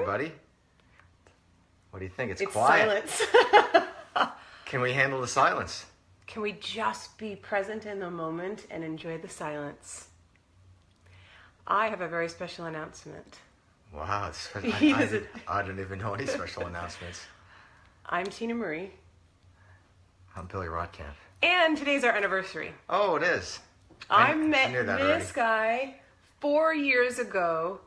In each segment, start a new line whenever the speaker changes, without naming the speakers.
everybody. What do you think? It's quiet.
Silence.
Can we handle the silence?
Can we just be present in the moment and enjoy the silence? I have a very special announcement.
Wow, I don't even know any special announcements.
I'm Tina Marie.
I'm Billy Rodkamp.
And today's our anniversary.
Oh, it is.
I met this guy 4 years ago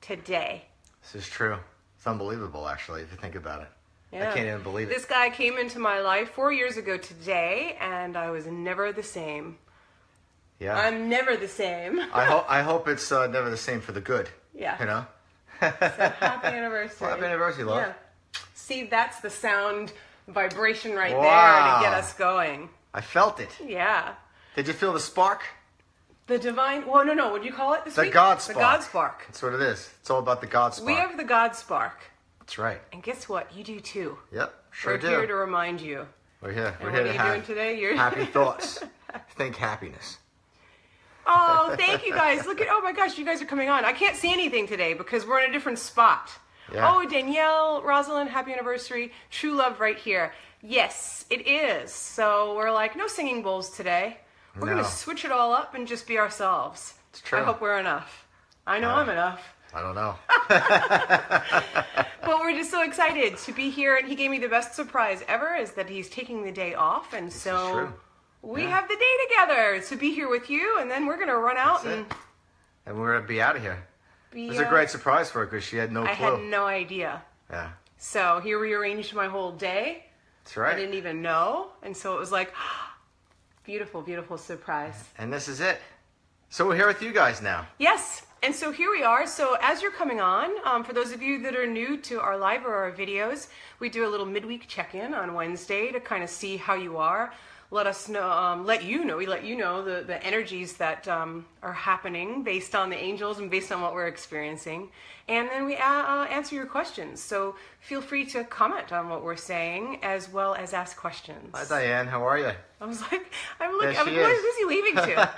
today.
This is true. It's unbelievable, actually, if you think about it.
Yeah.
I can't even believe it.
This guy came into my life 4 years ago today, and I was never the same.
Yeah.
I'm never the same.
I hope it's never the same for the good.
Yeah.
You know?
So happy anniversary.
Well, happy anniversary, love.
Yeah. See, that's the sound vibration right
Wow.
there to get us going.
I felt it.
Yeah.
Did you feel the spark?
The divine, well, no, what do you call it this
The
week?
God spark.
The God spark.
That's what it is. It's all about the God spark.
We have the God spark.
That's right.
And guess what? You do too.
Yep, sure
We're
do.
here to remind you.
We're here.
And
We're here
what
to
are you
have
doing today? You're
happy thoughts. Think happiness.
Oh, thank you guys. Look at, oh my gosh, you guys are coming on. I can't see anything today because we're in a different spot.
Yeah.
Oh, Danielle, Rosalind, happy anniversary. True love right here. Yes, it is. So we're like, no singing bowls today. We're going to switch it all up and just be ourselves.
It's true.
I hope we're enough. I know I'm enough.
I don't know.
But we're just so excited to be here. And he gave me the best surprise ever is that he's taking the day off. And
This is
so
true.
we have the day together to be here with you. And then we're going to run out
And we're going to be out of here.
be...
It was a great surprise for her because she had no clue.
I had no idea.
Yeah.
So he rearranged my whole day.
That's right.
I didn't even know. And so it was like, beautiful, beautiful surprise.
And this is it. So we're here with you guys now.
Yes. And so here we are. So as you're coming on, for those of you that are new to our live or our videos, we do a little midweek check-in on Wednesday to kind of see how you are. Let us know, we let you know the energies that are happening based on the angels and based on what we're experiencing. And then we answer your questions. So feel free to comment on what we're saying as well as ask questions.
Hi, Diane. How are you?
I was like, where's
she is.
he leaving to?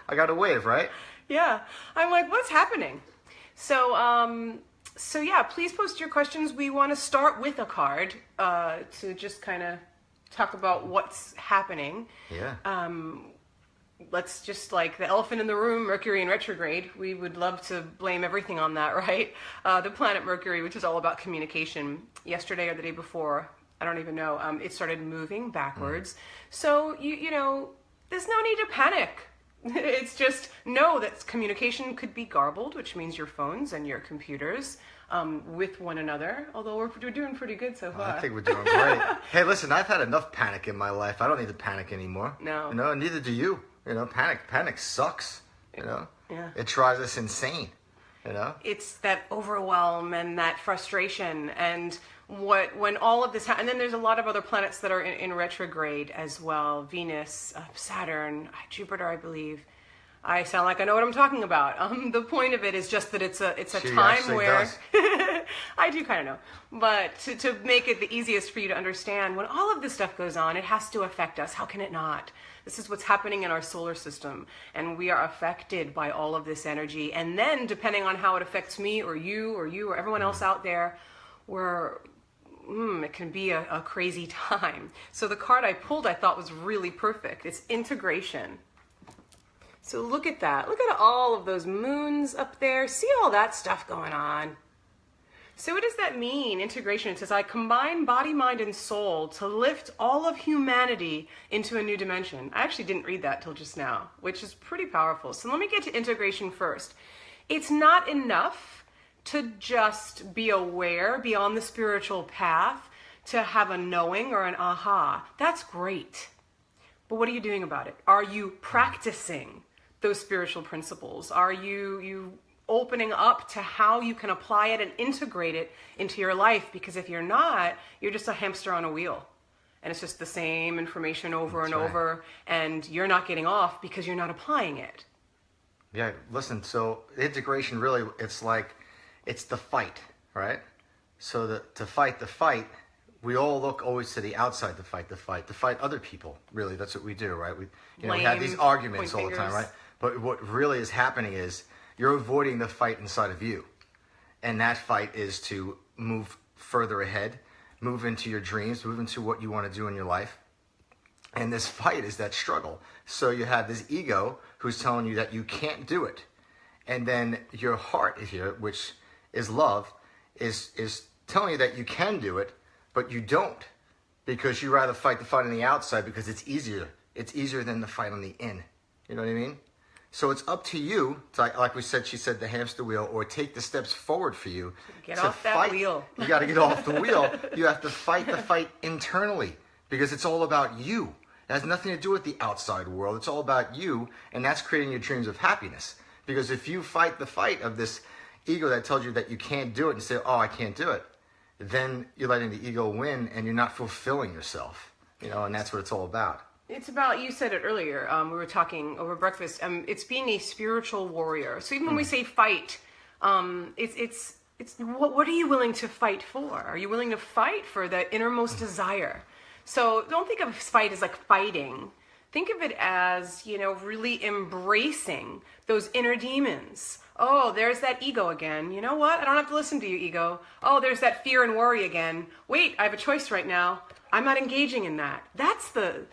I got a wave, right?
Yeah. I'm like, what's happening? So, so yeah, please post your questions. We want to start with a card to just kind of talk about what's happening.
Yeah.
Let's just like the elephant in the room, Mercury in retrograde. We would love to blame everything on that, right? The planet Mercury, which is all about communication. Yesterday or the day before, I don't even know, it started moving backwards. So, you know, there's no need to panic. It's just know that communication could be garbled, which means your phones and your computers with one another, although we're doing pretty good so far.
I think we're doing great. Hey, listen, I've had enough panic in my life. I don't need to panic anymore.
No.
You know, neither do you. You know, panic sucks. You know?
Yeah.
It drives us insane. You know?
It's that overwhelm and that frustration and when all of this and then there's a lot of other planets that are in retrograde as well. Venus, Saturn, Jupiter, I believe. I sound like I know what I'm talking about. The point of it is just that it's a time where I do kind of know, but to make it the easiest for you to understand, when all of this stuff goes on, it has to affect us. How can it not? This is what's happening in our solar system, and we are affected by all of this energy. And then, depending on how it affects me or you or everyone else out there, it can be a crazy time. So the card I pulled I thought was really perfect. It's integration. So look at that. Look at all of those moons up there. See all that stuff going on. So what does that mean, integration? It says, I combine body, mind, and soul to lift all of humanity into a new dimension. I actually didn't read that till just now, which is pretty powerful. So let me get to integration first. It's not enough to just be aware, be on the spiritual path, to have a knowing or an aha. That's great. But what are you doing about it? Are you practicing those spiritual principles? Are you opening up to how you can apply it and integrate it into your life? Because if you're not, you're just a hamster on a wheel. And it's just the same information over and over, and you're not getting off because you're not applying it.
Yeah, listen, so integration really, it's like, it's the fight, right? So to fight the fight, we all look always to the outside to fight other people. Really, that's what we do, right? We have these arguments all the time, right? But what really is happening is you're avoiding the fight inside of you. And that fight is to move further ahead, move into your dreams, move into what you want to do in your life. And this fight is that struggle. So you have this ego who's telling you that you can't do it. And then your heart here, which is love, is telling you that you can do it, but you don't. Because you rather fight the fight on the outside because it's easier. It's easier than the fight on the in. You know what I mean? So it's up to you, to, like we said, she said the hamster wheel, or take the steps forward for you.
Get off that wheel.
You got to get off the wheel. You have to fight the fight internally because it's all about you. It has nothing to do with the outside world. It's all about you, and that's creating your dreams of happiness. Because if you fight the fight of this ego that tells you that you can't do it and say, oh, I can't do it, then you're letting the ego win and you're not fulfilling yourself. You know, and that's what it's all about.
It's about, you said it earlier, we were talking over breakfast, it's being a spiritual warrior. So even when we say fight, it's what are you willing to fight for? Are you willing to fight for the innermost desire? So don't think of fight as like fighting. Think of it as, you know, really embracing those inner demons. Oh, there's that ego again. You know what? I don't have to listen to you, ego. Oh, there's that fear and worry again. Wait, I have a choice right now. I'm not engaging in that. That's the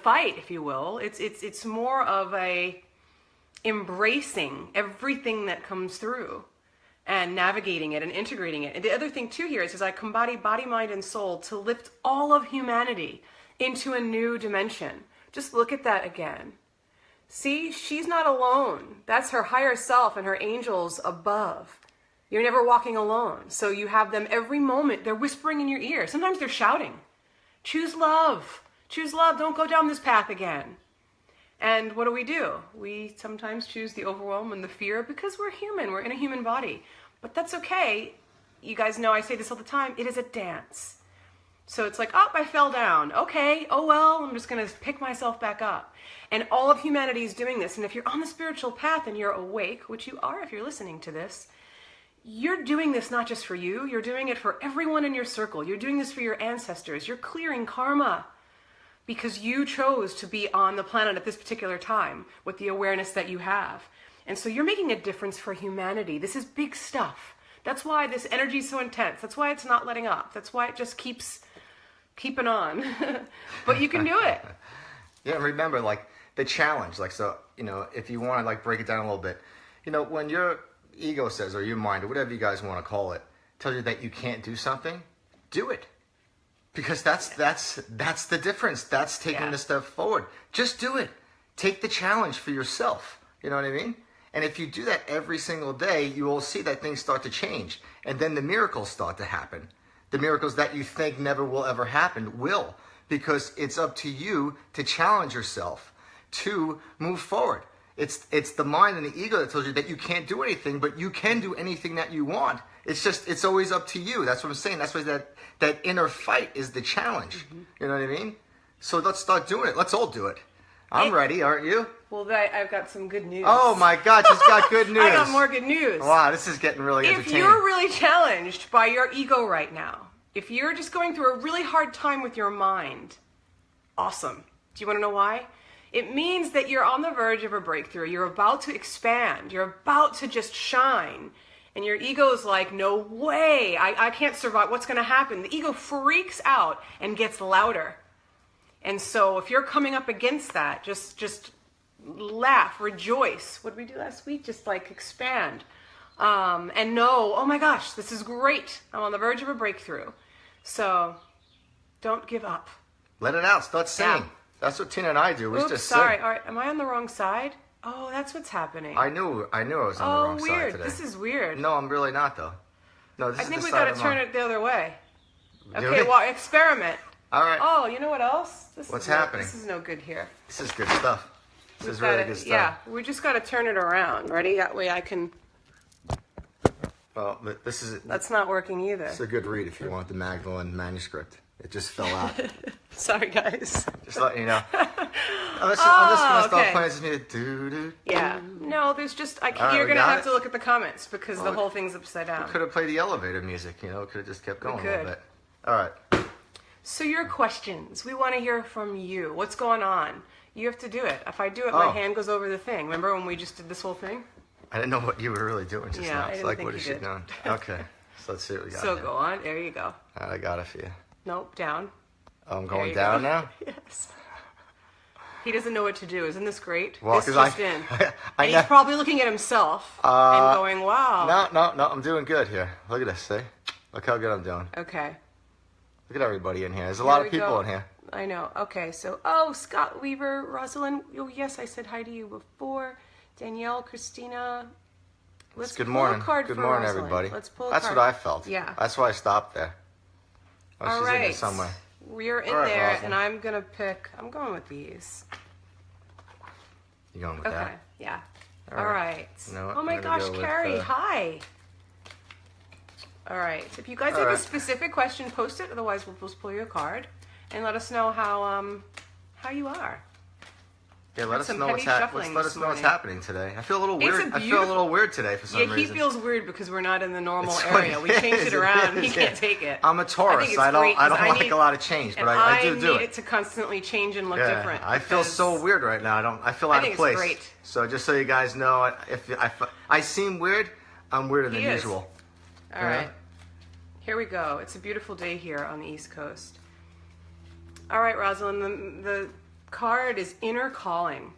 fight, if you will. It's more of a embracing everything that comes through and navigating it and integrating it. And the other thing too here is I embody body, mind, and soul to lift all of humanity into a new dimension. Just look at that again. See, she's not alone. That's her higher self and her angels above. You're never walking alone. So you have them every moment. They're whispering in your ear. Sometimes they're shouting. Choose love. Choose love. Don't go down this path again. And what do? We sometimes choose the overwhelm and the fear because we're human. We're in a human body. But that's okay. You guys know I say this all the time. It is a dance. So it's like, oh, I fell down. Okay. Oh, well, I'm just going to pick myself back up. And all of humanity is doing this. And if you're on the spiritual path and you're awake, which you are if you're listening to this, you're doing this not just for you. You're doing it for everyone in your circle. You're doing this for your ancestors. You're clearing karma because you chose to be on the planet at this particular time with the awareness that you have. And so you're making a difference for humanity. This is big stuff. That's why this energy is so intense. That's why it's not letting up. That's why it just keeps keeping on. But you can do it.
Yeah, remember, like, the challenge. Like, so, you know, if you want to, like, break it down a little bit, you know, when your ego says, or your mind, or whatever you guys want to call it, tells you that you can't do something, do it. Because that's the difference. That's taking the step forward. Just do it. Take the challenge for yourself. You know what I mean? And if you do that every single day, you will see that things start to change. And then the miracles start to happen. The miracles that you think never will ever happen will. Because it's up to you to challenge yourself to move forward. It's the mind and the ego that tells you that you can't do anything, but you can do anything that you want. It's always up to you. That's what I'm saying. That's why that inner fight is the challenge. Mm-hmm. You know what I mean? So let's start doing it. Let's all do it. I'm ready, aren't you?
Well, I've got some good news.
Oh my God, she's got good news.
I got more good news.
Wow, this is getting really entertaining.
If you're really challenged by your ego right now, if you're just going through a really hard time with your mind, awesome. Do you want to know why? It means that you're on the verge of a breakthrough. You're about to expand. You're about to just shine. And your ego is like, no way, I can't survive. What's going to happen? The ego freaks out and gets louder. And so if you're coming up against that, just laugh, rejoice. What did we do last week? Just like expand. And know, oh my gosh, this is great. I'm on the verge of a breakthrough. So don't give up.
Let it out. Start singing.
Yeah.
That's what Tina and I do. We
Oops,
just
sorry.
sing.
All right. Am I on the wrong side? Oh, that's what's happening.
I knew I was on the wrong
weird.
side today.
This is weird.
No, I'm really not, though. No, this
I
is
think
the
we
side
got to turn it the other way.
Do
Okay,
we?
well, experiment.
All right.
Oh, you know what else?
What's happening?
This is no good here.
This is good stuff. This is really good stuff.
Yeah, we just got to turn it around. Ready? That way I can...
Well, this is...
That's not working either.
It's a good read if you want the Magdalene manuscript. It just fell out.
Sorry, guys.
Just letting you know. I'm just going to start
okay.
playing this music. Doo-doo.
Yeah. No, there's just...
right,
you're
we
going to
got
have
it?
to look at the comments because the whole thing's upside down.
We could have played the elevator music, you know. It could have just kept going a little
could.
bit. All right.
So your questions. We want to hear from you. What's going on? You have to do it. If I do it, my hand goes over the thing. Remember when we just did this whole thing?
I didn't know what you were really doing just now.
I
It's
didn't
like,
think
what
you
is she
did.
doing? Okay, so let's see what we got
So
here.
go on. There you go.
All right, I got it for you.
Nope, down.
Oh, I'm
There
going
you
down
go.
now?
Yes. He doesn't know what to do. Isn't this great?
Well,
this
'cause
just in.
I
And
know.
he's probably looking at himself and going, wow.
No, I'm doing good here. Look at this, see? Look how good I'm doing.
Okay.
Look at everybody in here. There's a lot of
we
people
go.
in here.
I know. Okay, so, Scott Weaver, Rosalind. Oh, yes, I said hi to you before. Danielle, Christina. Let's
Good
pull
morning.
a card
Good
for
morning,
Rosalind.
everybody.
Let's pull a
That's
card.
what I felt.
Yeah.
That's why I stopped there. Oh,
All
she's in
right.
here somewhere.
We're in
All right,
there,
Rosalind.
and I'm going to pick, I'm going with these.
You going with
Okay,
that?
yeah.
All
All
right.
right.
You know what?
Oh my
I'm gonna
gosh,
go with,
Carrie, hi. All right. So if you guys
All
have a
right.
specific question, post it. Otherwise, we'll just pull you a card and let us know how you are.
Yeah, let us
some
know what's
heavy
happening.
shuffling
let
this
us know what's
morning.
happening today. I feel a little
It's
weird.
a
I feel a
beautiful-
little weird today for some
Yeah, he
reason.
feels weird because we're not in the normal
It's
area.
funny.
We changed it around. He
Yeah.
can't take it.
I'm a Taurus.
think it's
I don't
great 'cause I
like
need-
a lot of change, but
And
I do
need
it.
it to constantly change and look
Yeah,
different.
I feel
because-
so weird right now. I feel out
think
of
it's
place.
great.
So just so you guys know, if I seem weird, I'm weirder than
He is.
usual.
All right. Here we go. It's a beautiful day here on the East Coast. All right, Rosalind, the card is Inner Calling.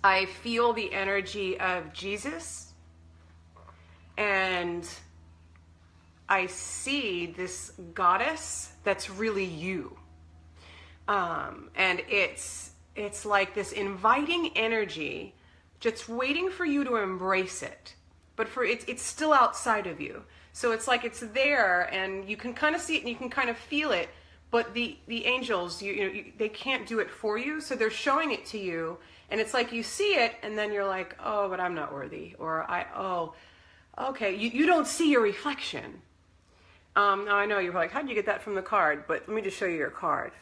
I feel the energy of Jesus, and I see this goddess that's really you. And it's like this inviting energy, just waiting for you to embrace it. But it's still outside of you. So it's like it's there, and you can kind of see it, and you can kind of feel it. But the angels, they can't do it for you, so they're showing it to you, and it's like you see it, and then you're like, oh, but I'm not worthy, or okay, you don't see your reflection. Now I know you're like, how did you get that from the card? But let me just show you your card.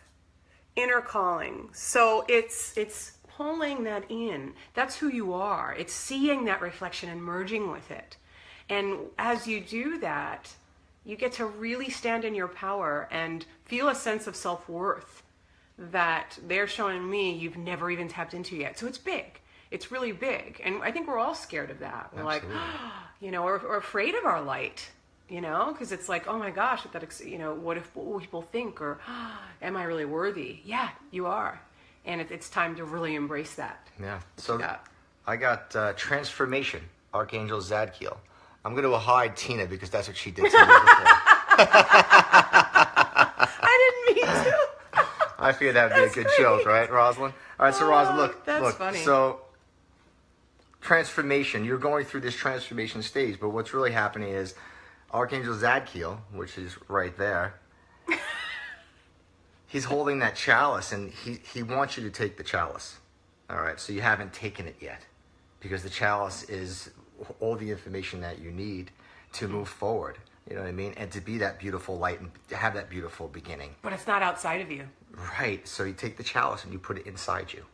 Inner Calling. So it's pulling that in. That's who you are. It's seeing that reflection and merging with it. And as you do that, you get to really stand in your power and feel a sense of self-worth that they're showing me you've never even tapped into yet. So it's big. It's really big. And I think we're all scared of that. We're
Absolutely.
like, we're afraid of our light, because it's like, oh my gosh, what will people think? Or am I really worthy? Yeah, you are. And it's time to really embrace that.
Yeah. So
Yeah.
I got Transformation, Archangel Zadkiel. I'm going to hide Tina because that's what she did to me before.
I didn't mean to.
I figured that'd be a
That's
good
great.
joke, right, Rosalind? All right, so Rosalind, look.
That's funny.
So, transformation, you're going through this transformation stage, but what's really happening is Archangel Zadkiel, which is right there, he's holding that chalice, and he wants you to take the chalice. All right, so you haven't taken it yet, because the chalice is all the information that you need to move forward. You know what I mean? And to be that beautiful light and to have that beautiful beginning.
But it's not outside of you.
Right. So you take the chalice and you put it inside you.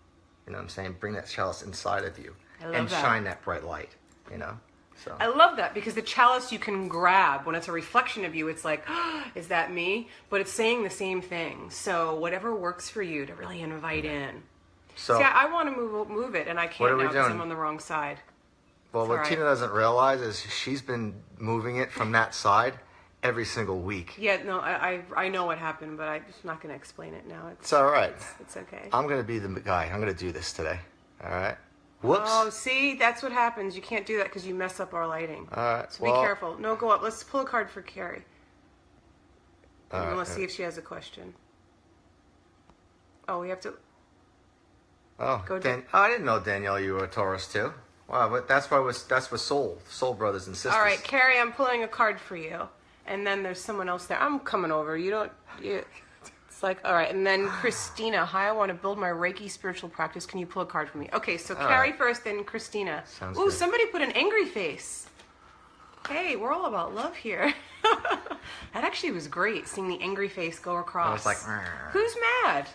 You know what I'm saying? Bring that chalice inside of you.
I love
and
that.
shine that bright light. So
I love that because the chalice you can grab when it's a reflection of you. It's like, is that me? But it's saying the same thing. So whatever works for you to really invite in.
So
See, I want to move it, and I
What
can't
are we
now because
doing?
I'm on the wrong side.
well, what
all right.
Tina doesn't realize is she's been moving it from that side every single week.
Yeah, no, I know what happened, but I'm just not going to explain it now.
It's all right.
It's okay.
I'm going to be the guy. I'm going to do this today. All right? Whoops.
Oh, see, that's what happens. You can't do that because you mess up our lighting.
All right.
So
well,
be careful. No, go up. Let's pull a card for Carrie.
All
And
right,
let's see if she has a question. Oh, we have to.
Oh,
Go
I didn't know, Danielle, you were a Taurus too. Wow, but that's what soul brothers and sisters.
All right, Carrie, I'm pulling a card for you. And then there's someone else there. I'm coming over. It's like, all right. And then Christina, hi, I want to build my Reiki spiritual practice. Can you pull a card for me? Okay, so Carrie
right.
first, then Christina.
Sounds
Ooh,
good.
somebody put an angry face. Hey, we're all about love here. That actually was great, seeing the angry face go across.
I was like, "Rrr."
Who's mad?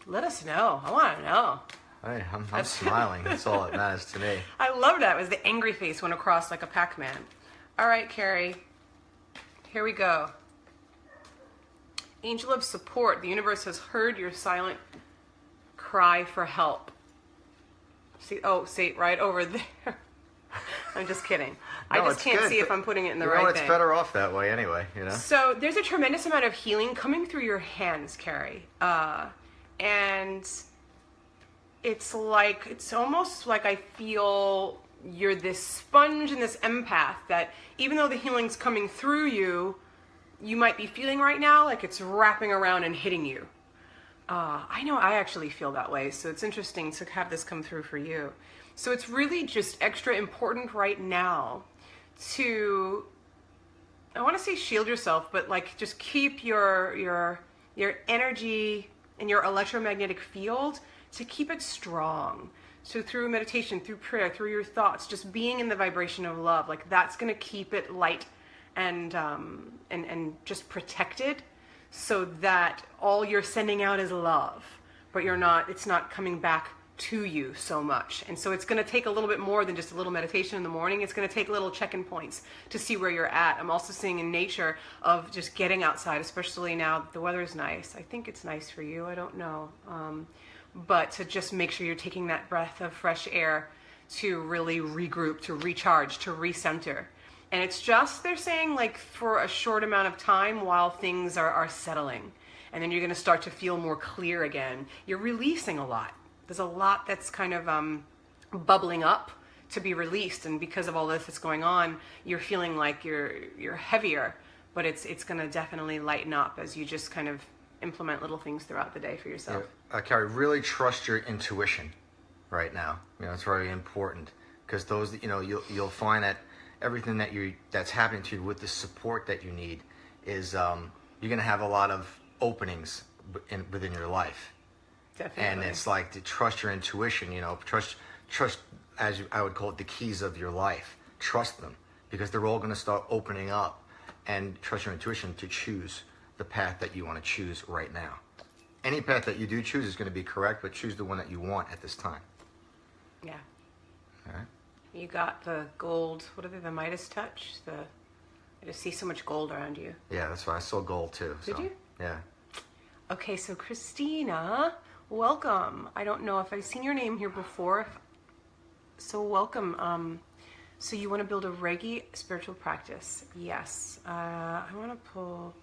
Let us know. I want to know.
Hey, I'm smiling. That's all that matters to me.
I love that. It was the angry face went across like a Pac-Man. All right, Carrie. Here we go. Angel of support. The universe has heard your silent cry for help. See right over there. I'm just kidding.
No,
I just
it's
can't
good.
see if I'm putting it in the
You know,
right
it's
thing.
better off that way anyway, you know?
So there's a tremendous amount of healing coming through your hands, Carrie. And it's almost like I feel you're this sponge and this empath that even though the healing's coming through you, you might be feeling right now like it's wrapping around and hitting you. I know I actually feel that way, so it's interesting to have this come through for you. So it's really just extra important right now to, I want to say shield yourself, but like just keep your energy and your electromagnetic field to keep it strong. So through meditation, through prayer, through your thoughts, just being in the vibration of love, like that's going to keep it light and just protected, so that all you're sending out is love, but it's not coming back to you so much. And so it's going to take a little bit more than just a little meditation in the morning. It's going to take little check-in points to see where you're at. I'm also seeing in nature of just getting outside, especially now that the weather's nice. I think it's nice for you. I don't know. But to just make sure you're taking that breath of fresh air to really regroup, to recharge, to recenter. And it's just, they're saying, like for a short amount of time while things are settling. And then you're going to start to feel more clear again. You're releasing a lot. There's a lot that's kind of bubbling up to be released. And because of all this that's going on, you're feeling like you're heavier. But it's going to definitely lighten up as you just kind of implement little things throughout the day for yourself.
Yeah. Carrie, really trust your intuition right now. You know, it's very important, because those, you know, you'll find that everything that's happening to you with the support that you need is you're going to have a lot of openings within your life.
Definitely.
And it's like to trust your intuition, you know, trust I would call it the keys of your life. Trust them, because they're all going to start opening up, and trust your intuition to choose the path that you want to choose right now. Any path that you do choose is going to be correct, but choose the one that you want at this time.
Yeah.
All right.
You got the gold, what are they, the Midas touch? I just see so much gold around you.
Yeah, that's why I saw gold too.
Did you?
Yeah.
Okay, so Christina, welcome. I don't know if I've seen your name here before. So welcome. So you want to build a Reiki spiritual practice? Yes. I want to pull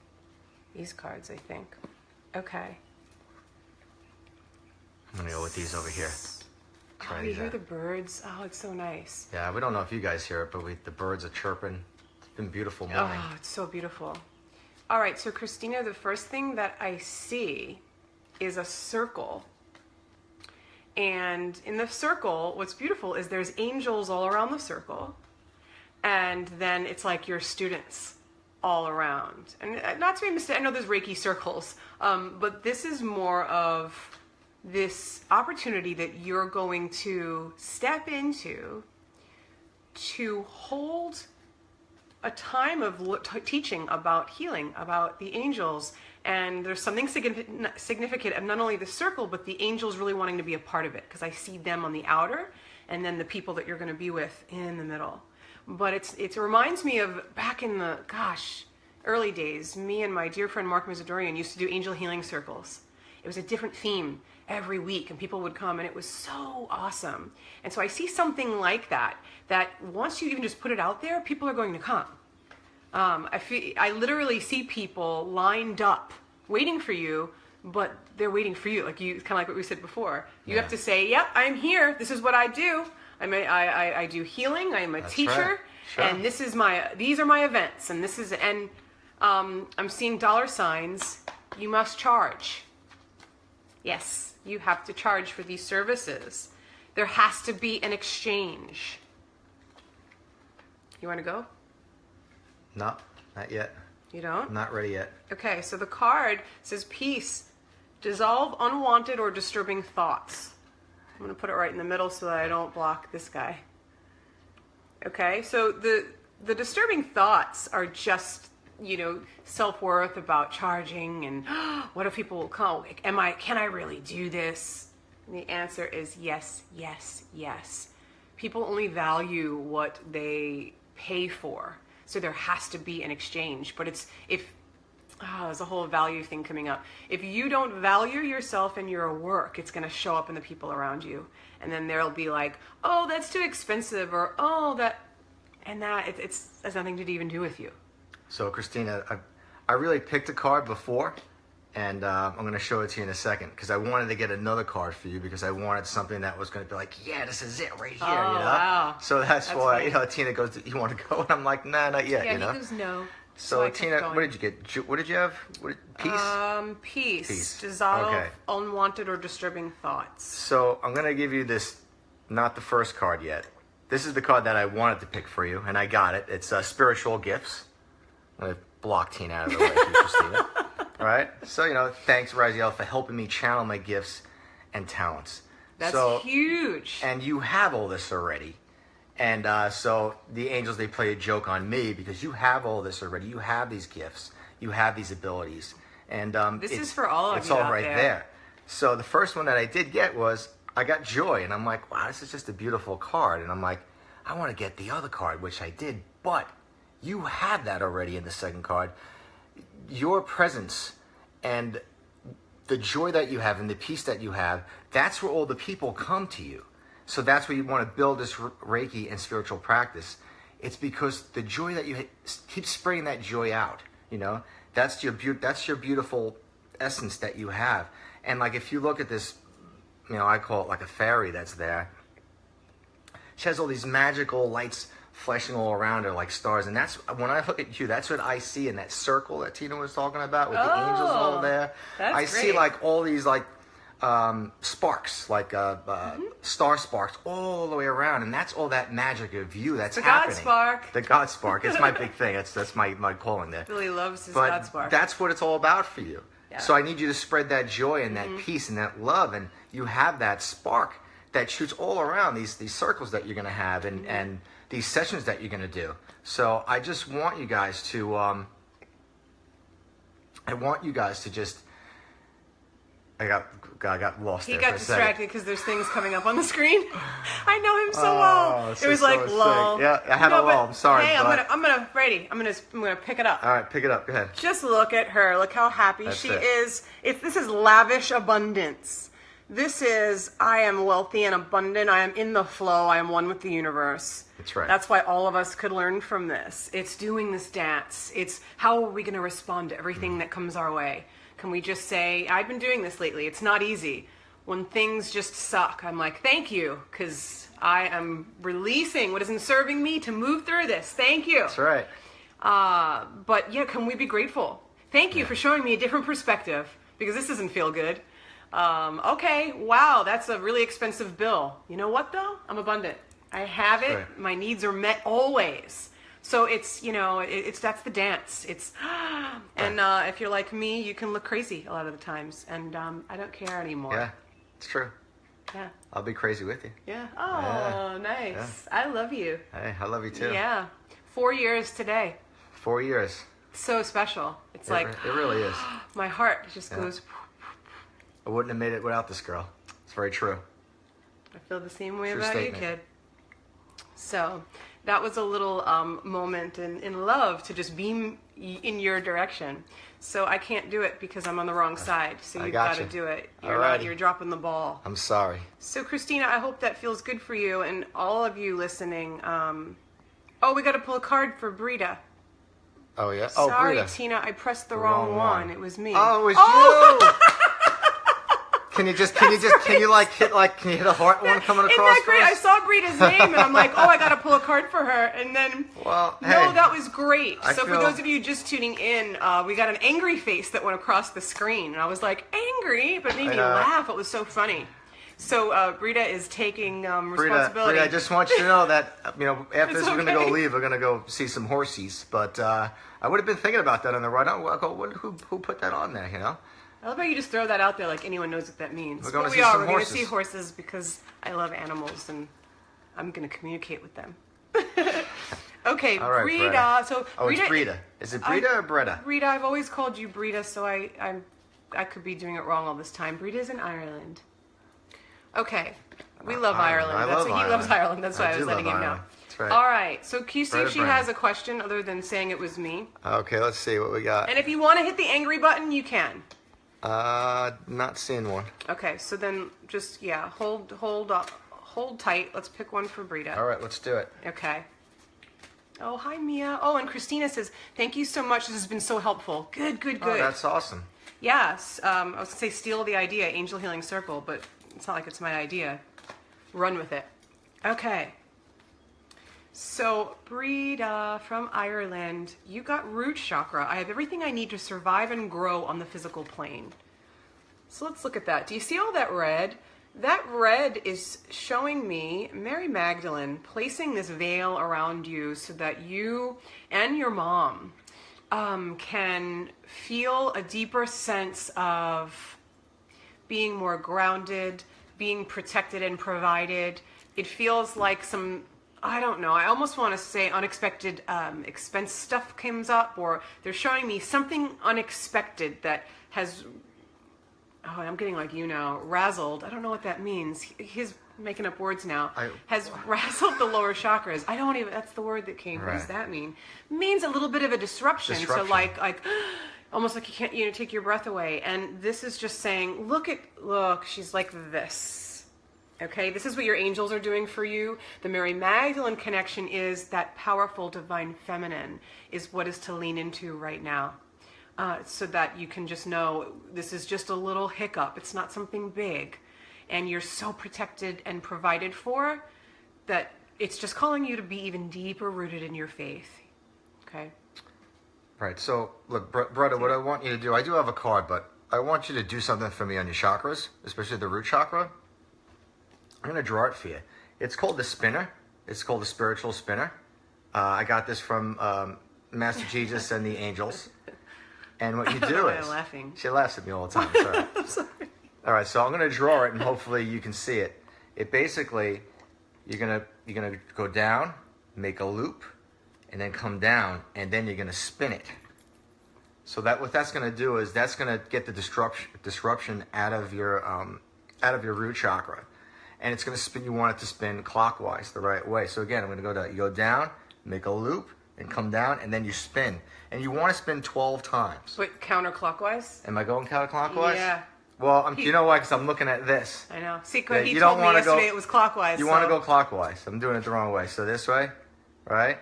these cards, I think. Okay.
I'm going to go with these over here.
Oh, you hear the birds? Oh, it's so nice.
Yeah, we don't know if you guys hear it, but the birds are chirping. It's been a beautiful morning.
Oh, it's so beautiful. All right, so Christina, the first thing that I see is a circle. And in the circle, what's beautiful is there's angels all around the circle. And then it's like your students all around. And not to be mistaken, I know there's Reiki circles, but this is more of this opportunity that you're going to step into to hold a time of teaching about healing, about the angels. And there's something significant of not only the circle, but the angels really wanting to be a part of it, because I see them on the outer and then the people that you're going to be with in the middle. But it reminds me of back in the, early days, me and my dear friend Mark Mazadorian used to do angel healing circles. It was a different theme every week, and people would come, and it was so awesome. And so I see something like that once you even just put it out there, people are going to come. I literally see people lined up waiting for you, but they're waiting for you. Like kind of like what we said before. You have to say, "Yep, I'm here. This is what I do. I do healing. I am a teacher,
right. Sure.
and these are my events, and this is I'm seeing dollar signs. You must charge. Yes, you have to charge for these services. There has to be an exchange. You want to go?
No, not yet.
You don't?
I'm not ready yet.
Okay, so the card says peace. Dissolve unwanted or disturbing thoughts. I'm going to put it right in the middle so that I don't block this guy. Okay, so the disturbing thoughts are just, self-worth about charging and what if people will come? Can I really do this? And the answer is yes, yes, yes. People only value what they pay for. So there has to be an exchange. But there's a whole value thing coming up. If you don't value yourself and your work, it's going to show up in the people around you. And then they'll be like, oh, that's too expensive, or oh, and that it has nothing to even do with you.
So Christina, I really picked a card before, and I'm going to show it to you in a second because I wanted to get another card for you because I wanted something that was going to be like, yeah, this is it right here,
Oh,
you know?
wow.
So that's why,
funny.
you know, Tina goes, you want to go? And I'm like, nah, not yet,
Yeah,
you know?
he goes no.
So
I kept
Tina,
going.
what did you get? What did you have? Peace?
Peace.
Peace.
Dissolve
Okay.
unwanted or disturbing thoughts.
So I'm going to give you this, not the first card yet. This is the card that I wanted to pick for you, and I got it. It's Spiritual Gifts. I'm going to block Tina out of the way, Christina. All right? So, you know, thanks, Raziel, for helping me channel my gifts and talents.
That's
so,
huge.
And you have all this already. And so the angels, they play a joke on me because you have all this already. You have these gifts. You have these abilities. And
This is for all of
it's
you
all
out
right
there.
there. So the first one that I did get was, I got Joy. And I'm like, wow, this is just a beautiful card. And I'm like, I want to get the other card, which I did. But you have that already in the second card. Your presence and the joy that you have and the peace that you have, that's where all the people come to you. So that's where you want to build this Reiki and spiritual practice. It's because the joy that you keep spreading that joy out. You know, that's your beautiful essence that you have. And like if you look at this, you know, I call it like a fairy that's there. She has all these magical lights flashing all around her like stars, and that's when I look at you. That's what I see in that circle that Tina was talking about with the angels all there.
That's
I see
great.
like all these like sparks, like star sparks all the way around, and that's all that magic of you that's
The
happening.
God spark.
The God spark. It's my big thing. That's my calling there.
Billy loves his
But
God spark.
that's what it's all about for you.
Yeah.
So I need you to spread that joy and that peace and that love, and you have that spark that shoots all around these circles that you're going to have and these sessions that you're going to do. So I just want you guys to just. I got lost
He
there
got
for a second.
distracted because there's things coming up on the screen. I know him so
Oh,
well.
this
It was
is
like
so sick.
lull.
Yeah, I had a
but-
lull. I'm sorry,
Hey,
but-
I'm gonna pick it up.
All right, pick it up. Go ahead.
Just look at her. Look how happy
That's
she
it.
is. This is lavish abundance. This is, I am wealthy and abundant. I am in the flow. I am one with the universe.
That's right.
That's why all of us could learn from this. It's doing this dance. It's how are we going to respond to everything that comes our way? Can we just say, I've been doing this lately. It's not easy. When things just suck, I'm like, thank you, because I am releasing what isn't serving me to move through this. Thank you.
That's right.
But yeah, can we be grateful? Thank you for showing me a different perspective, because this doesn't feel good. Okay, wow, that's a really expensive bill. You know what though? I'm abundant. I have it.
Right.
My needs are met always. So it's, you know, that's the dance. It's, and if you're like me, you can look crazy a lot of the times, and I don't care anymore.
Yeah, it's true.
Yeah.
I'll be crazy with you.
Yeah. Oh,
Yeah.
nice. I love you.
Hey, I love you too.
Yeah. 4 years today.
4 years.
So special. It's like,
It really is.
my heart just goes,
I wouldn't have made it without this girl. It's very true.
I feel the same way
True
about
statement.
you, kid. So that was a little moment in love to just beam in your direction. So I can't do it because I'm on the wrong side. So
I
you've got
gotcha.
to do it.
Alrighty.
You're dropping the ball.
I'm sorry.
So Christina, I hope that feels good for you and all of you listening. Oh, we got to pull a card for Brita.
Oh yeah.
Sorry,
Brita.
Tina, I pressed the wrong one. It was me.
Oh, it was you. Can you hit a heart one coming
Isn't
across
that great?
for
I
us?
saw Brita's name and I'm like, oh, I got to pull a card for her. And then,
Well,
no,
hey,
that was great.
I
So for
feel-
those of you just tuning in, we got an angry face that went across the screen. And I was like, angry? But it made me
know.
laugh. It was so funny. So Brita is taking responsibility.
Brita, I just want you to know that after this
It's
we're gonna go
okay.
leave. We're gonna go see some horsies. But I would have been thinking about that on the ride. I go, who put that on there? You know.
I love how you just throw that out there like anyone knows what that means.
We're gonna
But
see
we are.
some
We're going to
horses.
see horses because I love animals and I'm going to communicate with them. Okay,
All right,
Brita.
Brita.
So
Oh, it's Brita. Is it Brita or Brita?
Brita, I've always called you Brita, so I could be doing it wrong all this time. Brita's in Ireland. Okay, we love
Ireland.
Ireland.
I love
He loves
Ireland.
Ireland. That's why I
I
was
do
letting
love
him know.
Ireland. That's right.
All right, so can you see if
Brita
she
Brand.
has a question other than saying it was me?
Okay, let's see what we got.
And if you want to hit the angry button, you can.
Not seeing one.
Okay, so then just hold up, hold tight. Let's pick one for Brita.
All right, let's do it.
Okay. Oh, hi, Mia. Oh, and Christina says, thank you so much. This has been so helpful. Good, good, good.
Oh, that's awesome.
Yes. I was going to say steal the idea, Angel Healing Circle, but it's not like it's my idea. Run with it. Okay. So, Breda from Ireland, you got root chakra. I have everything I need to survive and grow on the physical plane. So let's look at that. Do you see all that red? That red is showing me Mary Magdalene placing this veil around you so that you and your mom can feel a deeper sense of being more grounded, being protected and provided. It feels like some, I don't know, I almost want to say unexpected expense stuff comes up, or they're showing me something unexpected that has, oh, I'm getting like you now, razzled. I don't know what that means. He's making up words now. Has razzled the lower chakras. I don't even, that's the word that came. What does that mean? It means a little bit of a disruption. So like almost like you can't, take your breath away. And this is just saying, look, she's like this. Okay, this is what your angels are doing for you. The Mary Magdalene connection is that powerful divine feminine is what is to lean into right now. So that you can just know this is just a little hiccup. It's not something big. And you're so protected and provided for that it's just calling you to be even deeper rooted in your faith. Okay?
Right. So, look, brother, what I want you to do, I do have a card, but I want you to do something for me on your chakras, especially the root chakra. I'm going to draw it for you. It's called the spinner. It's called the spiritual spinner. I got this from Master Jesus and the angels. And what you do is,
laughing.
She laughs at me all the time. Sorry.
I'm sorry.
All right, so I'm going to draw it, and hopefully you can see it. It basically, you're gonna go down, make a loop, and then come down, and then you're going to spin it. So that what that's going to do is that's going to get the disruption out of your root chakra, and it's going to spin. You want it to spin clockwise, the right way. So again, I'm going to go down. You go down, make a loop, and come down, and then you spin. And you want to spin 12 times.
Wait, counterclockwise?
Am I going counterclockwise?
Yeah.
Well, you know why? Because I'm looking at this.
I know. See,
Yeah,
he told me yesterday it was clockwise.
You want to go clockwise. I'm doing it the wrong way. So this way, right?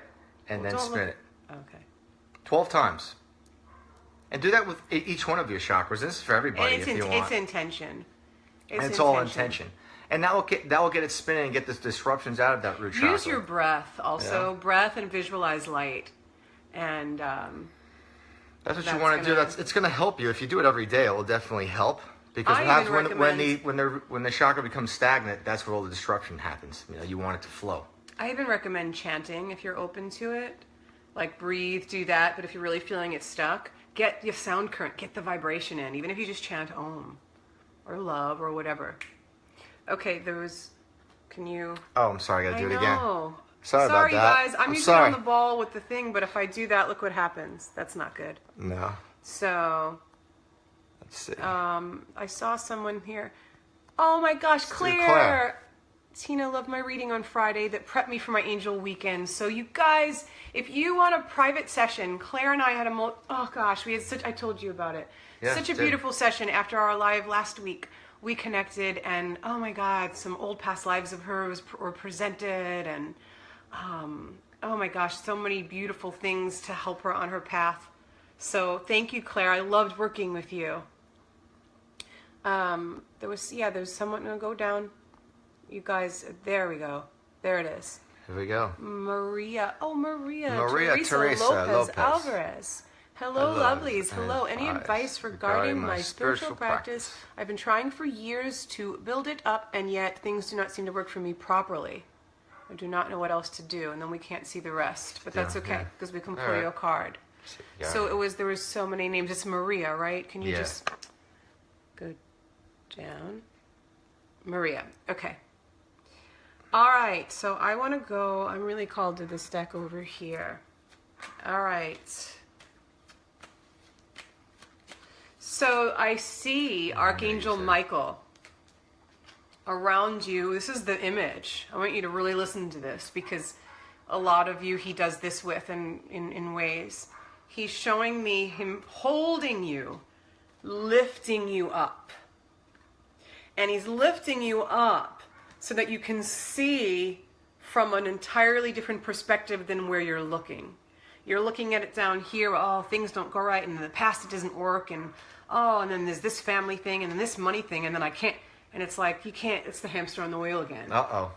And then spin it.
Okay.
12 times. And do that with each one of your chakras. This is for everybody if you want.
It's intention.
It's all intention. And that will get it spinning and get the disruptions out of that root chakra.
Use your breath also. Yeah. Breath and visualize light. And
that's what you want to do. It's going to help you. If you do it every day, it will definitely help. Because when the chakra becomes stagnant, that's where all the disruption happens. You want it to flow.
I even recommend chanting if you're open to it. Like breathe, do that. But if you're really feeling it stuck, get your sound current, get the vibration in. Even if you just chant Om or love or whatever. Okay, can you?
Oh, I'm sorry. I got to do it again.
Sorry
about that.
Guys. I'm usually on the ball with the thing, but if I do that, look what happens. That's not good.
No.
So.
Let's see.
I saw someone here. Oh my gosh, Claire. Tina loved my reading on Friday that prepped me for my angel weekend. So you guys, if you want a private session, Claire and I had we had I told you about it.
Yeah,
such a beautiful session after our live last week. We connected and oh my God, some old past lives of hers were presented and oh my gosh, so many beautiful things to help her on her path. So thank you, Claire. I loved working with you. There was someone gonna go down. You guys, there we go. There it is.
Here we go.
Maria. Oh, Maria.
Teresa Lopez
Alvarez. Hello, lovelies. Hello. Any advice regarding my spiritual practice? I've been trying for years to build it up, and yet things do not seem to work for me properly. I do not know what else to do, and then we can't see the rest. But that's okay, because we can pull you a card. So there was so many names. It's Maria, right? Can you just go down? Maria. Okay. All right. So I want to go. I'm really called to this deck over here. All right. So I see Archangel Michael around you. This is the image. I want you to really listen to this because a lot of you he does this with in ways. He's showing me him holding you, lifting you up. And he's lifting you up so that you can see from an entirely different perspective than where you're looking. You're looking at it down here, oh, things don't go right, and in the past it doesn't work, and oh, and then there's this family thing, and then this money thing, and then I can't, and it's like, you can't, it's the hamster on the wheel again.
Uh-oh.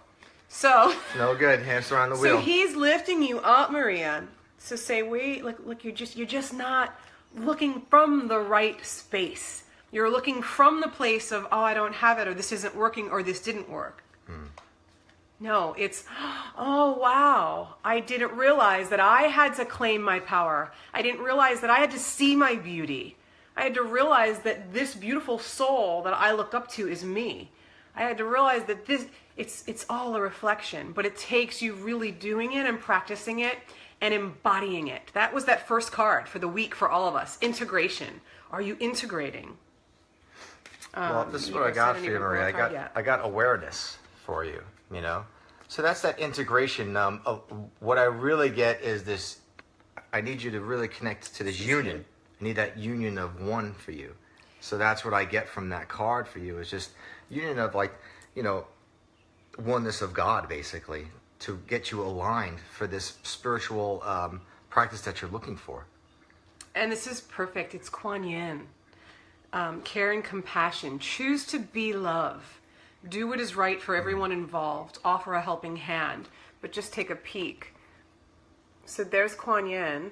So.
No good, hamster on the wheel.
So he's lifting you up, Maria. So say, wait, look, you're just not looking from the right space. You're looking from the place of, oh, I don't have it, or this isn't working, or this didn't work. No, it's, oh, wow, I didn't realize that I had to claim my power. I didn't realize that I had to see my beauty. I had to realize that this beautiful soul that I look up to is me. I had to realize that it's all a reflection, but it takes you really doing it and practicing it and embodying it. That was that first card for the week for all of us, integration. Are you integrating?
Well, this is what I got for you, Maria. I got awareness for you, you know? So that's that integration. What I really get is this, I need you to really connect to this union. I need that union of one for you. So that's what I get from that card for you, is just union of, like, you know, oneness of God, basically, to get you aligned for this spiritual practice that you're looking for.
And this is perfect. It's Kuan Yin. Care and compassion. Choose to be love. Do what is right for everyone involved. Offer a helping hand. But just take a peek. So there's Kuan Yin.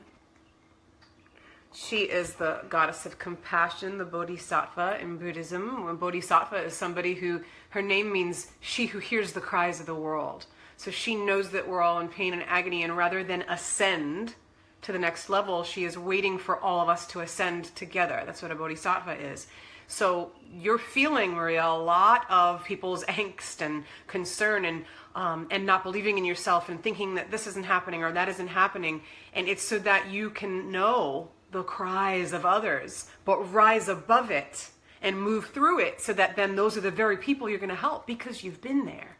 She is the goddess of compassion, the bodhisattva in Buddhism. When bodhisattva is somebody who, her name means she who hears the cries of the world. So she knows that we're all in pain and agony, and rather than ascend to the next level, she is waiting for all of us to ascend together. That's what a bodhisattva is. So you're feeling, Maria, a lot of people's angst and concern and not believing in yourself and thinking that this isn't happening or that isn't happening. And it's so that you can know the cries of others, but rise above it and move through it, so that then those are the very people you're going to help because you've been there.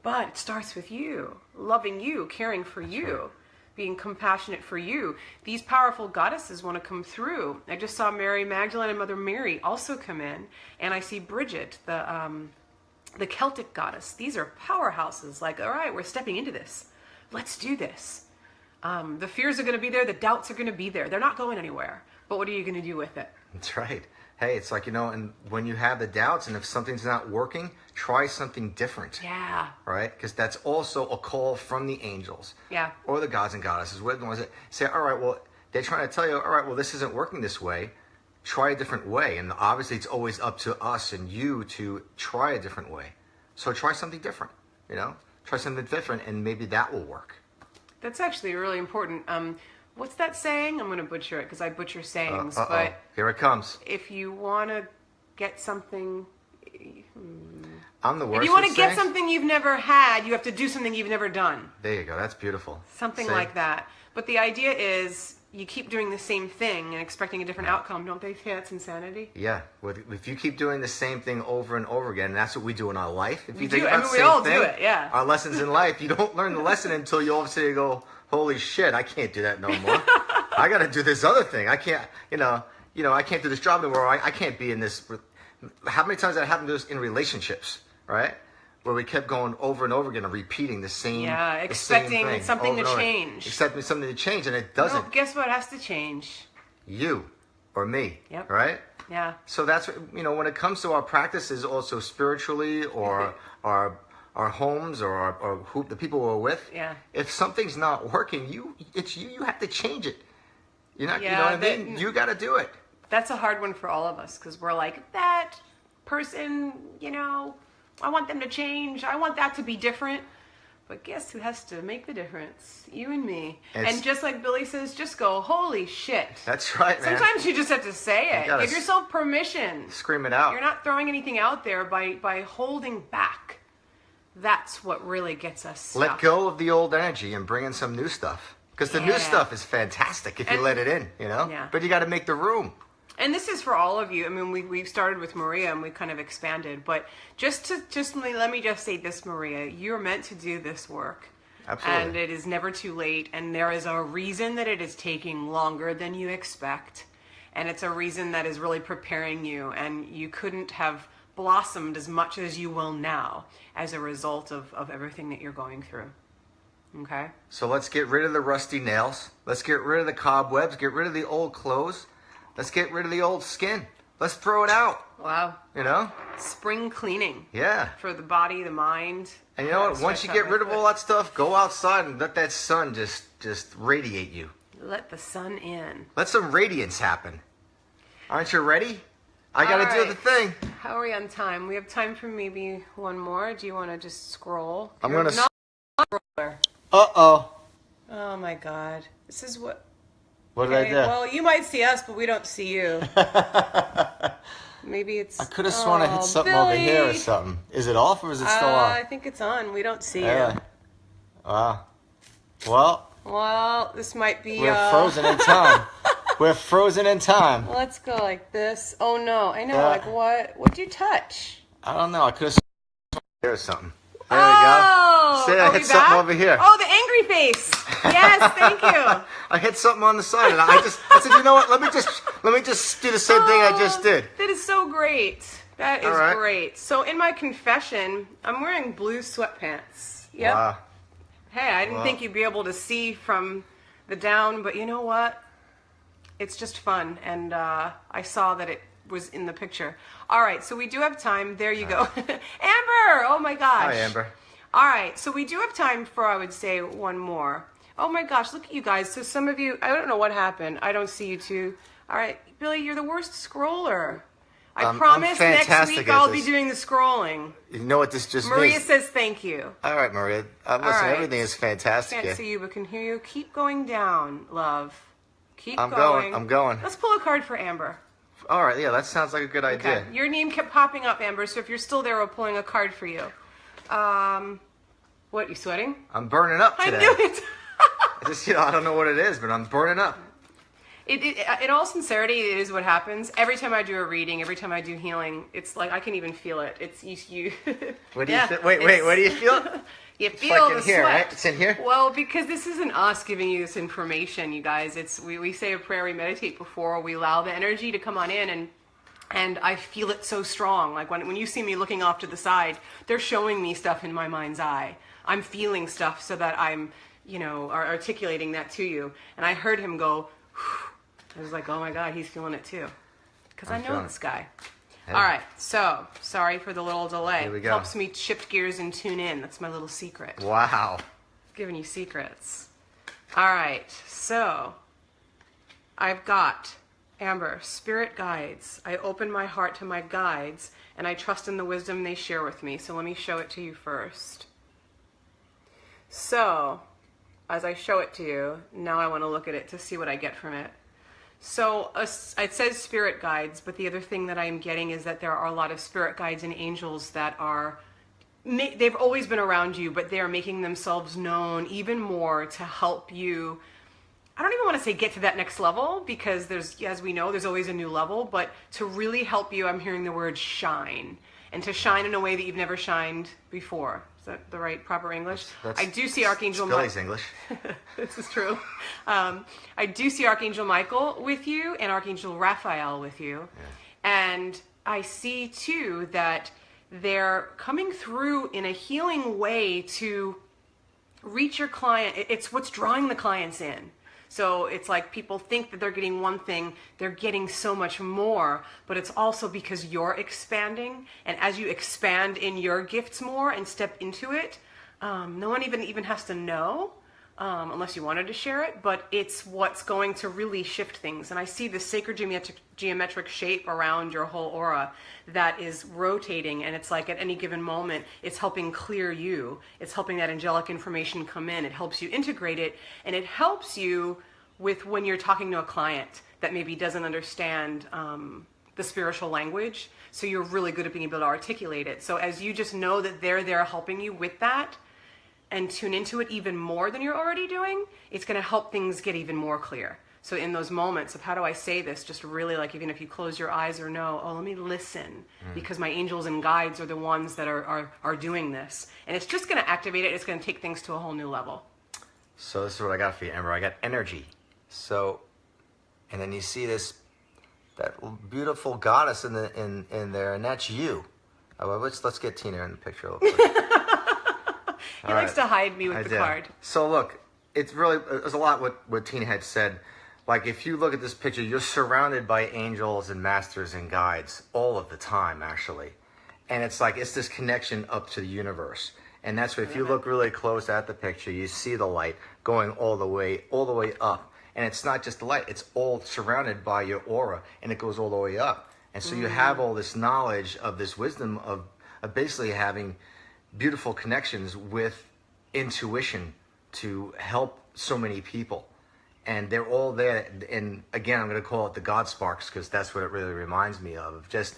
But it starts with you, loving you, caring for you, being compassionate for you. These powerful goddesses want to come through. I just saw Mary Magdalene and Mother Mary also come in, and I see Bridget, the Celtic goddess. These are powerhouses. Like, all right, we're stepping into this. Let's do this. The fears are going to be there. The doubts are going to be there. They're not going anywhere. But what are you going to do with it?
That's right. Hey, it's like, you know, and when you have the doubts and if something's not working, try something different.
Yeah.
Right? Because that's also a call from the angels.
Yeah. Or
the gods and goddesses. What was it? Say, all right, well, they're trying to tell you, all right, well, this isn't working this way. Try a different way. And obviously it's always up to us and you to try a different way. So try something different, you know? Try something different and maybe that will work.
That's actually really important. What's that saying? I'm going to butcher it because I butcher sayings.
But here it comes.
If you want to get something...
I'm the worst.
If you want to get something you've never had, you have to do something you've never done.
There you go. That's beautiful.
Something like that. But the idea is you keep doing the same thing and expecting a different outcome. Don't they say that's insanity?
Yeah. If you keep doing the same thing over and over again, and that's what we do in our life. If you
think about the same thing,
our lessons in life, you don't learn the lesson until you all of a sudden go, holy shit, I can't do that no more. I got to do this other thing. I can't, you know, I can't do this job anymore. I can't be in this. How many times that happened to us in relationships, right? Where we kept going over and over again and repeating the same
expecting
the same
something to change.
Expecting something to change, and it doesn't.
No, guess what has to change?
You or me, right?
Yeah.
So that's, you know, when it comes to our practices also spiritually or our homes or who the people we're with, if something's not working, you have to change it. You're not, you know what I mean? You got to do it.
That's a hard one for all of us because we're like, that person, you know, I want them to change. I want that to be different. But guess who has to make the difference? You and me. And just like Billy says, just go, holy shit.
That's right, man.
Sometimes you just have to say it. Give yourself permission.
Scream it out.
You're not throwing anything out there by holding back. That's what really gets us stuck.
Let go of the old energy and bring in some new stuff. Because the new stuff is fantastic if you let it in, you know?
Yeah.
But you got to make the room.
And this is for all of you. I mean, we've started with Maria and we kind of expanded. But let me just say this, Maria. You're meant to do this work.
Absolutely.
And it is never too late. And there is a reason that it is taking longer than you expect. And it's a reason that is really preparing you. And you couldn't have blossomed as much as you will now as a result of everything that you're going through. Okay.
So let's get rid of the rusty nails. Let's get rid of the cobwebs. Get rid of the old clothes. Let's get rid of the old skin. Let's throw it out.
Wow.
You know?
Spring cleaning.
Yeah.
For the body, the mind.
And you know what? Once you get rid of all that stuff, go outside and let that sun just radiate you.
Let the sun in.
Let some radiance happen. Aren't you ready? I got to do the thing.
How are we on time? We have time for maybe one more. Do you want to just scroll?
I'm going to...
Scroller.
Uh-oh.
Oh, my God. This is what...
What did I do?
Well, you might see us, but we don't see you. Maybe it's...
I could have sworn I hit something
Billy.
over here or something. Is it off or is it still on?
I think it's on. We don't see
Yeah.
you.
Well,
this might be...
we're frozen in time. We're frozen in time.
Let's go like this. Oh, no. I know. Like, what? What'd you touch?
I don't know. I could have sworn here or something. There we go. See, I hit something over here.
Oh, the angry face. Yes, thank you.
I hit something on the side, and I said, you know what? Let me just do the same thing I just did.
That is so great. That is great. So in my confession, I'm wearing blue sweatpants. Yep.
Wow.
Hey, I didn't think you'd be able to see from the down, but you know what? It's just fun, and I saw that it was in the picture. All right, so we do have time. There you go. Amber! Oh my gosh.
Hi, Amber.
All right, so we do have time for, I would say, one more. Oh my gosh, look at you guys. So some of you, I don't know what happened. I don't see you two. All right, Billy, you're the worst scroller. I promise next week I'll be doing the scrolling.
You know what this just means?
Maria says thank you.
All right, Maria. Listen, everything is fantastic.
Can't see you, but can hear you. Keep going down, love. Keep going.
I'm going.
Let's pull a card for Amber.
All right, yeah, that sounds like a good idea.
Your name kept popping up, Amber, so if you're still there, we're pulling a card for you. What, you sweating?
I'm burning up today.
I knew it.
I don't know what it is, but I'm burning up.
In all sincerity, it is what happens. Every time I do a reading, every time I do healing, it's like I can even feel it. It's you.
What do you feel? Wait, what do you feel?
You feel
like
the
in here,
sweat.
right? It's in here?
Well, because this isn't us giving you this information, you guys. We say a prayer, we meditate before, we allow the energy to come on in, and I feel it so strong. Like when you see me looking off to the side, they're showing me stuff in my mind's eye. I'm feeling stuff so that I'm, articulating that to you. And I heard him go, whew. I was like, oh my God, he's feeling it too. Because I know this guy. Hey. All right, so sorry for the little delay.
Here we go.
Helps me shift gears and tune in. That's my little secret.
Wow.
Giving you secrets. All right, so I've got Amber, spirit guides. I open my heart to my guides, and I trust in the wisdom they share with me. So let me show it to you first. So, as I show it to you, now I want to look at it to see what I get from it. So it says spirit guides, but the other thing that I'm getting is that there are a lot of spirit guides and angels that they've always been around you, but they are making themselves known even more to help you. I don't even want to say get to that next level, because as we know, there's always a new level, but to really help you, I'm hearing the word shine, and to shine in a way that you've never shined before. Is that the right proper English?
That's
I do see Archangel Michael.
Billy's English.
This is true. I do see Archangel Michael with you and Archangel Raphael with you. Yeah. And I see too that they're coming through in a healing way to reach your client. It's what's drawing the clients in. So it's like people think that they're getting one thing, they're getting so much more, but it's also because you're expanding, and as you expand in your gifts more and step into it, no one even has to know, unless you wanted to share it, but it's what's going to really shift things. And I see the sacred geometric shape around your whole aura that is rotating, and it's like at any given moment, it's helping clear you. It's helping that angelic information come in. It helps you integrate it, and it helps you with when you're talking to a client that maybe doesn't understand the spiritual language. So you're really good at being able to articulate it. So as you just know that they're there helping you with that, and tune into it even more than you're already doing, it's going to help things get even more clear. So in those moments of how do I say this, just really like even if you close your eyes or know, let me listen, because my angels and guides are the ones that are doing this. And it's just going to activate it. It's going to take things to a whole new level.
So this is what I got for you, Amber. I got energy. So, and then you see that beautiful goddess in there, and that's you. Let's get Tina in the picture real quick.
He likes to hide me with
I
the
did.
card.
So look, it's really, there's a lot what Tina had said. Like if you look at this picture, you're surrounded by angels and masters and guides all of the time, actually. And it's like, it's this connection up to the universe. And that's why if you look really close at the picture, you see the light going all the way up. And it's not just the light, it's all surrounded by your aura, and it goes all the way up. And so you have all this knowledge of this wisdom of basically having beautiful connections with intuition to help so many people. And they're all there. And again, I'm going to call it the God sparks, because that's what it really reminds me of. Just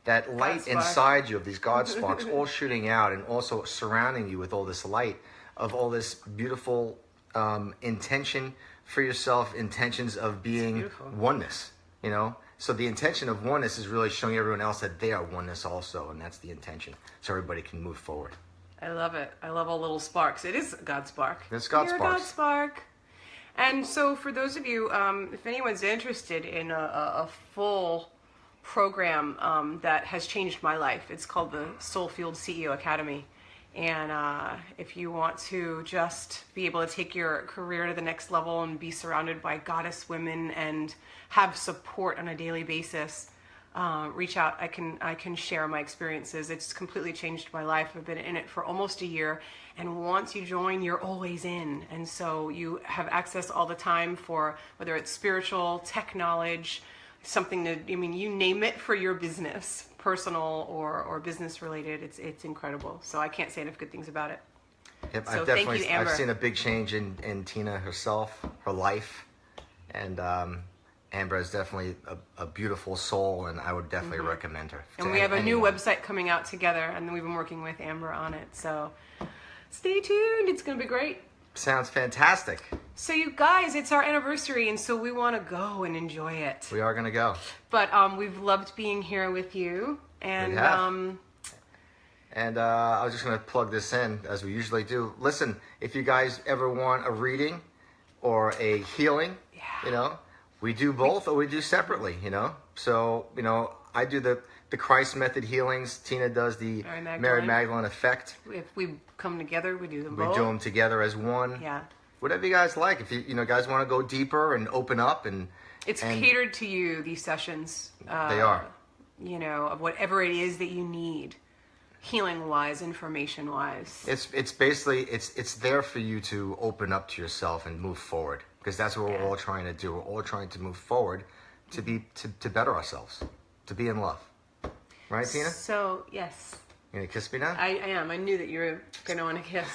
that light inside you, of these God sparks all shooting out, and also surrounding you with all this light of all this beautiful intention for yourself, intentions of being oneness, you know? So the intention of oneness is really showing everyone else that they are oneness also, and that's the intention, so everybody can move forward.
I love it. I love all little sparks. It is a God spark.
It's God
You're
sparks.
a God spark. And so for those of you, if anyone's interested in a full program that has changed my life, it's called the Soul Field CEO Academy. And if you want to just be able to take your career to the next level and be surrounded by goddess women and have support on a daily basis, reach out. I can share my experiences. It's completely changed my life. I've been in it for almost a year. And once you join, you're always in. And so you have access all the time for whether it's spiritual, tech knowledge, something to, I mean, you name it for your business, personal or business related. It's incredible. So I can't say enough good things about it.
Yep,
So
I've
thank you, Amber.
I've seen a big change in Tina herself, her life, and Amber is definitely a beautiful soul, and I would definitely recommend her.
And we have a new website coming out together, and we've been working with Amber on it. So stay tuned. It's going to be great.
Sounds fantastic.
So you guys, it's our anniversary, and so we want to go and enjoy it.
We are going to go.
But we've loved being here with you. And
We have. And I was just going to plug this in, as we usually do. Listen, if you guys ever want a reading or a healing, you know, we do both, or we do separately, you know. So, you know, I do the Christ method healings. Tina does the Mary Magdalene effect.
If we come together, we do them
We
both.
do them together as one.
Yeah.
Whatever you guys like. If you know, guys want to go deeper and open up, and
It's catered to you, these sessions.
They are.
You know, of whatever it is that you need, healing-wise, information-wise.
It's basically, it's there for you to open up to yourself and move forward, because that's what we're all trying to do. We're all trying to move forward to be to better ourselves, to be in love. Right, Tina?
So, yes.
You gonna kiss me now?
I am. I knew that you were going to want to kiss.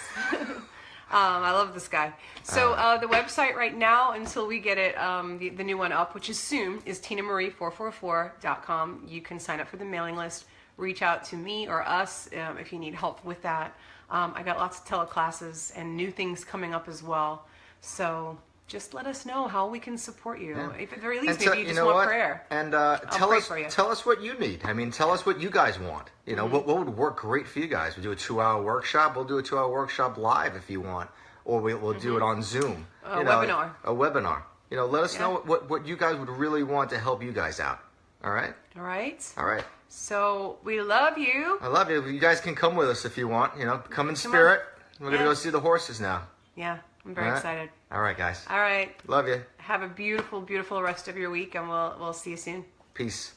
I love this guy. So the website right now, until we get it, the new one up, which is soon, is tinamarie444.com. You can sign up for the mailing list. Reach out to me or us if you need help with that. I got lots of teleclasses and new things coming up as well. So just let us know how we can support you.
Yeah.
If at the very least,
And
maybe you just want prayer.
And
pray for you.
tell us what you need. I mean, tell us what you guys want. You know, what would work great for you guys? We do a 2-hour workshop. We'll do a 2-hour workshop live if you want, or we'll do it on Zoom.
Webinar.
A webinar. You know, let us know what you guys would really want to help you guys out. All right.
All right.
All right.
So we love you.
I love you. You guys can come with us if you want. You know, come in spirit. We're gonna go see the horses now.
Yeah, I'm very excited.
All right, guys.
All right.
Love you.
Have a beautiful, beautiful rest of your week, and we'll see you soon.
Peace.